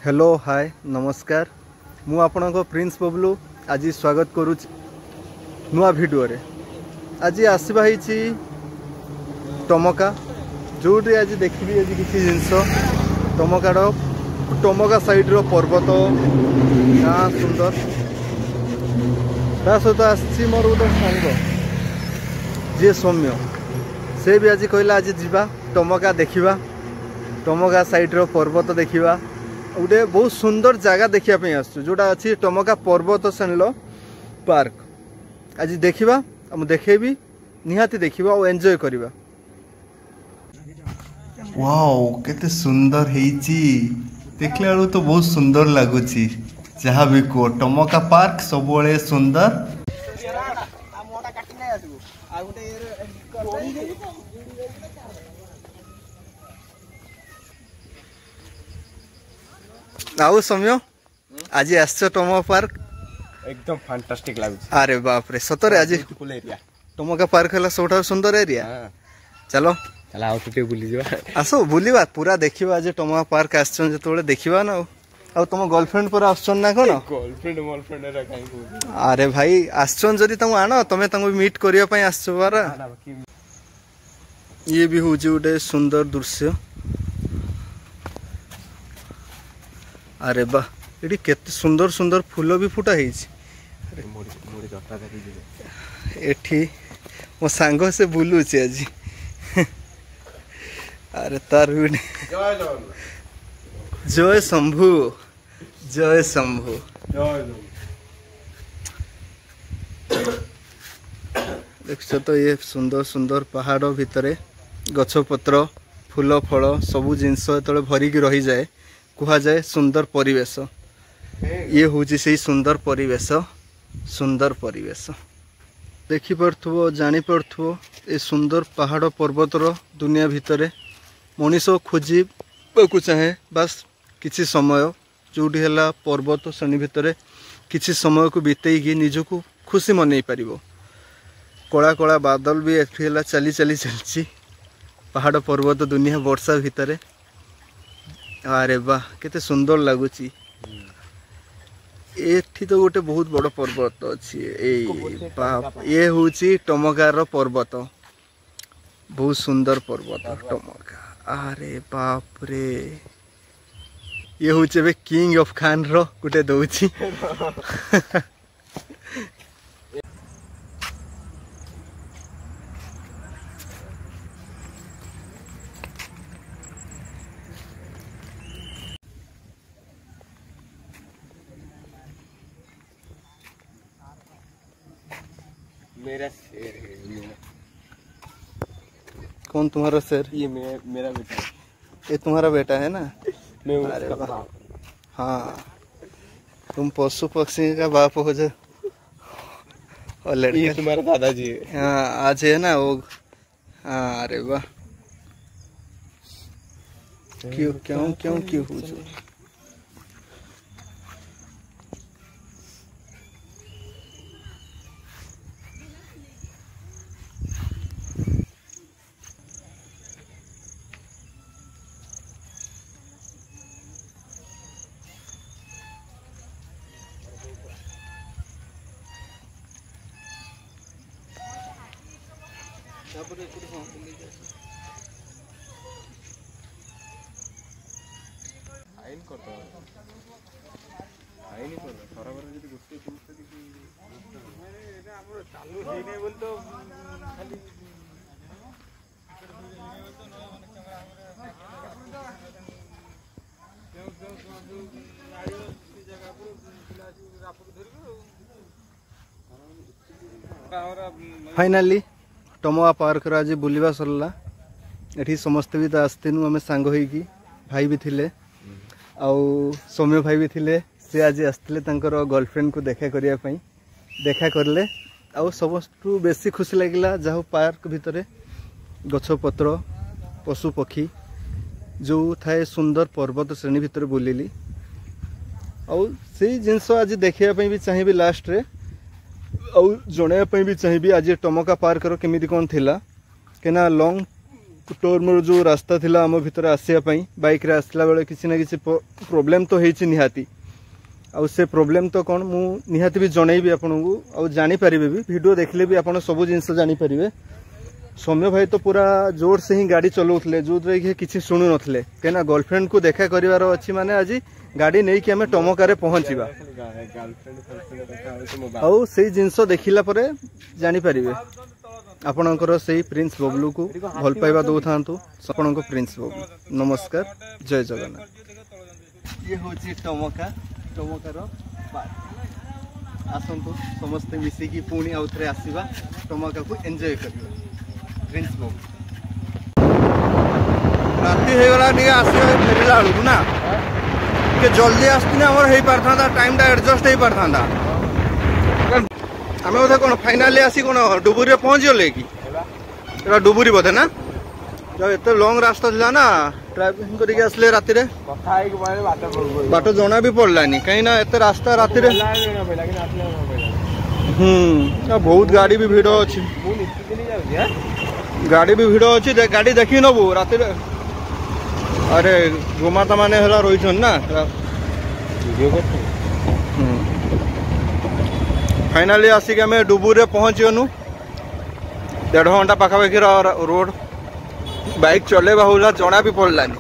Hello hi नमस्कार मु आपणको Prince Bablu आज स्वागत करू नुआ वीडियो रे। आज आसवा टमका जो आज देखी आज किसी जिनस टमका साइड रो पर्वत गाँ सुंदर ता सहित आसी मोर गोटे सांग जी सौम्य से भी आज कहला आज जीवा टमका देखा टमका साइड रो पर्वत देखा गोटे बहुत सुंदर जगह देखापी जोटा अच्छी टमका पर्वत श्रेणी पार्क आज देखा देखेबी निहाती देखा और एंजॉय करवा। वाओ केते सुंदर हेची देखले बेलू तो बहुत सुंदर लगुच जहाँ भी को टमका पार्क सब सुंदर। आउ सौम्य आज आस टमका पार्क एकदम फैंटास्टिक लागु। अरे बाप रे सतरे आज टमका पार्क है सब सुंदर एरिया। चलो चला आउ टुटे बुली जवा आसो बुलिबा पूरा देखिबा आज टमका पार्क आछन जतोले देखिबा ना आ तुम गर्लफ्रेंड पर आछन ना कोन गर्लफ्रेंड रा काई को। अरे भाई आछन जदी तुम आनो तमे तंग मीट करिया पई आछो बारा। ये भी होजी उडे सुंदर दृश्य। अरे बा ये केते सुंदर सुंदर फूल भी फुटा हेछि। एठी मो सांग से बुलुछि आज। अरे तार जय शंभु जय शंभु। देखो तो ये सुंदर सुंदर पहाड़ भितरे गछपत्र फूल फल सबू जिनस जो भरिकी रही जाए कह जाए सुंदर परिवेश। ये हूँ से सुंदर परिवेश सुंदर परिवेश देखी पार्थुव जानी पार्थुव ए सुंदर पहाड़ पर्वतर दुनिया भितरे मनीष खोजू चाहे बास किसी समय जोटी है पर्वत श्रेणी भितर किसी समय को बितेगी निजक खुशी मन पार। कला कला बादल भी एला चली चली चलती पहाड़ पर्वत दुनिया वर्षा भितर। अरे वाह केते सुंदर लगुच। एठी तो गोटे बहुत बड़ पर्वत अच्छी ये हूँ टमकार पर्वत बहुत सुंदर पर्वत टमका। अरे बाप रे ये हूँ किंग ऑफ खान रो गोटे दौची। मेरा शेर है मेरा। कौन तुम्हारा शेर? ये मेरा बेटा है। ये तुम्हारा बेटा है ना? मैं अरे उसका बाप। हाँ तुम पशु पक्षी का बाप हो जाओ और लड़का ये तुम्हारा दादाजी है। हाँ आज है ना वो। हाँ अरे वाह क्यों क्यों क्यों क्यों हो जो आइन करतो आइन करतो खराबर जदी गुस्से पुलिस की एटा हमर चालू हेई नै बोल तो खाली फाइनाली टमका पार्क आज बुलवा सरला। एठी समस्त भी तो आसतीनु आम सांग होइकी भाई भी थिले आउ सौम्य भाई भी थिले से आज आसते गर्लफ्रेंड को देखा करने देखा करले आउ सबस्तु बेसी खुशी लगिला जहाँ पार्क भितर गछपत्र पशु पक्षी जो थाए सुंदर पर्वत श्रेणी भितर बुलिली आउ से जिनस आज देखापी भी चाहिए लास्ट रे आउ जनापी भी चाहिए आज टमका पार्क केमिति कौन थिला केना लॉन्ग टोर्मर जो रास्ता थिला आम भितर आसिया बाइक रे आसला बेले किसी ना किसी प्रॉब्लम तो होइछि निहाती आउ से प्रॉब्लम तो कौन मु निहाती भी जनइबी आपनकू आउ जानि परिबे भी वीडियो देखले भी आपण सब जिंस जानि परिबे। सौम्य भाई तो पूरा जोर से ही गाड़ी चलाउथले जो किसी शुणु नथले केना गर्लफ्रेंड को देखा करिवार अछि माने आज गाड़ी नहीं कि हमें टमका रे पहुंचीबा आउ से जिंस देखिला परे जानि परिबे आपणकर से प्रिंस बबलू को भल पाइबा दो थांतु आपणको प्रिंस बबलू। नमस्कार, जय जगन्नाथ। ये होची टमका टमकार आसतु समस्ते मिसिकी पुणी आउ थे आसवा टमका को एंजॉय करबा प्रिंस बबलू। राति हो गला नहीं आसवा फेरला बेलू ना के जल्दी आसती आमर हो पारथा टाइम टा एडजस्ट हो पारथा आम बोधे कौन फाइनाली आसी कौन डुबुरी पहुंची गले कि डुबुरी बोधे ना जब एत लंग रास्ता था ना ड्राइविंग करके आसले राति रे बाट जना भी पड़लानी कहीं ना एत रास्ता राति रे बहुत गाड़ी भी भिड़ अच्छी गाड़ी भी भिड़ अच्छी गाड़ी देखी नबू राति रे अरे गोमाता माने हला रही ना फाइनाली आसिक आम डुबुरी पहुँची गनु 1.5 घंटा पाखापाखि रोड बाइक चलेबा होला जना भी पड़लानी।